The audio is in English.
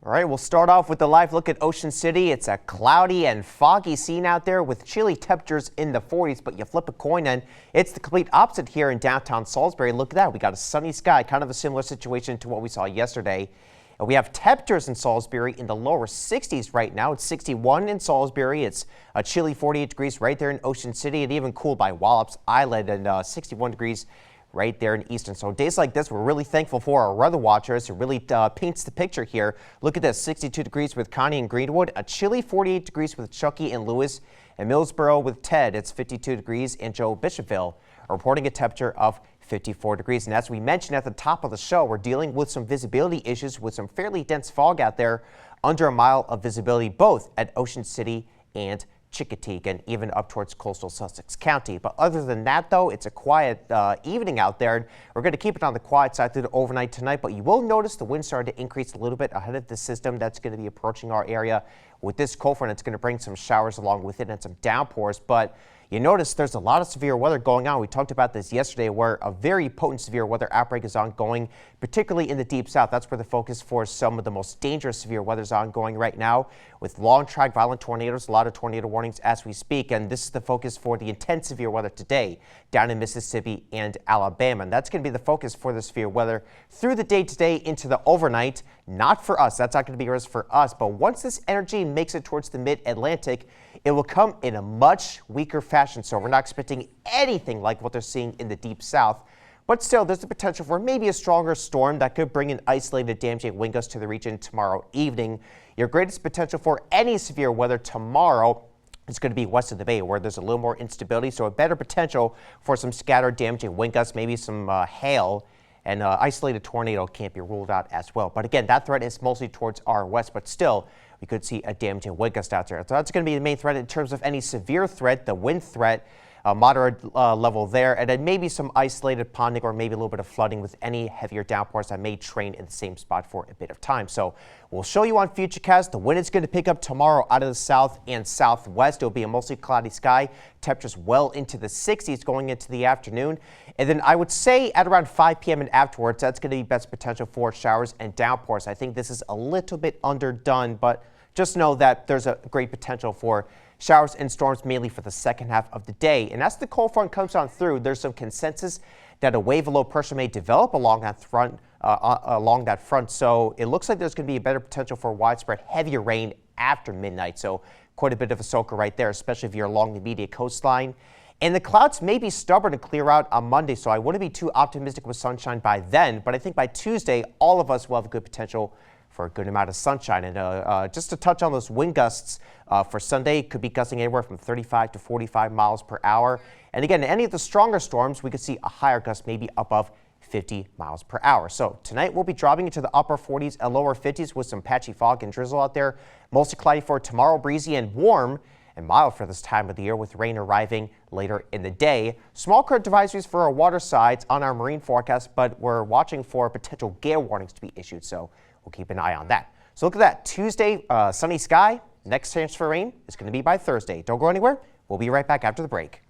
All right, we'll start off with a live look at Ocean City. It's a cloudy and foggy scene out there with chilly temperatures in the 40s, but you flip a coin and it's the complete opposite here in downtown Salisbury. Look at that. We got a sunny sky, kind of a similar situation to what we saw yesterday. And we have temperatures in Salisbury in the lower 60s right now. It's 61 in Salisbury. It's a chilly 48 degrees right there in Ocean City, and even cool by Wallops Island, and 61 degrees right there in Easton. So days like this, we're really thankful for our weather watchers. It really paints the picture here. Look at this, 62 degrees with Connie and Greenwood, a chilly 48 degrees with Chucky and Lewis, and Millsboro with Ted. It's 52 degrees, and Joe Bishopville reporting a temperature of 54 degrees. And as we mentioned at the top of the show, we're dealing with some visibility issues with some fairly dense fog out there, under a mile of visibility both at Ocean City and Chincoteague, and even up towards coastal Sussex County. But other than that, though, it's a quiet evening out there, and we're going to keep it on the quiet side through the overnight tonight. But you will notice the wind started to increase a little bit ahead of the system that's going to be approaching our area. With this cold front, it's going to bring some showers along with it and some downpours. But you notice there's a lot of severe weather going on. We talked about this yesterday, where a very potent severe weather outbreak is ongoing, particularly in the deep south. That's where the focus for some of the most dangerous severe weather is ongoing right now, with long track violent tornadoes, a lot of tornado warnings as we speak. And this is the focus for the intense severe weather today down in Mississippi and Alabama. And that's going to be the focus for the severe weather through the day today into the overnight. Not for us. That's not going to be a risk for us. But once this energy makes it towards the mid-Atlantic, it will come in a much weaker fashion. So we're not expecting anything like what they're seeing in the deep south. But still, there's the potential for maybe a stronger storm that could bring an isolated damaging wind gust to the region tomorrow evening. Your greatest potential for any severe weather tomorrow is going to be west of the bay, where there's a little more instability. So a better potential for some scattered damaging wind gusts, maybe some hail, and isolated tornado can't be ruled out as well. But again, that threat is mostly towards our west, but still, we could see a damaging wind gust out there. So that's going to be the main threat in terms of any severe threat, the wind threat, moderate level there, and then maybe some isolated ponding or maybe a little bit of flooding with any heavier downpours that may train in the same spot for a bit of time. So we'll show you on Futurecast. The wind is going to pick up tomorrow out of the south and southwest. It'll be a mostly cloudy sky. Temperatures well into the 60s going into the afternoon. And then I would say at around 5 p.m. and afterwards, that's going to be best potential for showers and downpours. I think this is a little bit underdone, but just know that there's a great potential for showers and storms mainly for the second half of the day. And as the cold front comes on through, there's some consensus that a wave of low pressure may develop along that front. So it looks like there's going to be a better potential for widespread heavier rain after midnight. So quite a bit of a soaker right there, especially if you're along the immediate coastline. And the clouds may be stubborn to clear out on Monday, so I wouldn't be too optimistic with sunshine by then. But I think by Tuesday, all of us will have a good potential for a good amount of sunshine. And just to touch on those wind gusts for Sunday, could be gusting anywhere from 35 to 45 miles per hour. And again, any of the stronger storms, we could see a higher gust, maybe above 50 miles per hour. So tonight we'll be dropping into the upper 40s and lower 50s with some patchy fog and drizzle out there. Mostly cloudy for tomorrow, breezy and warm and mild for this time of the year, with rain arriving later in the day. Small current advisories for our water sides on our marine forecast, but we're watching for potential gale warnings to be issued. So we'll keep an eye on that. So look at that. Tuesday, sunny sky. Next chance for rain is going to be by Thursday. Don't go anywhere. We'll be right back after the break.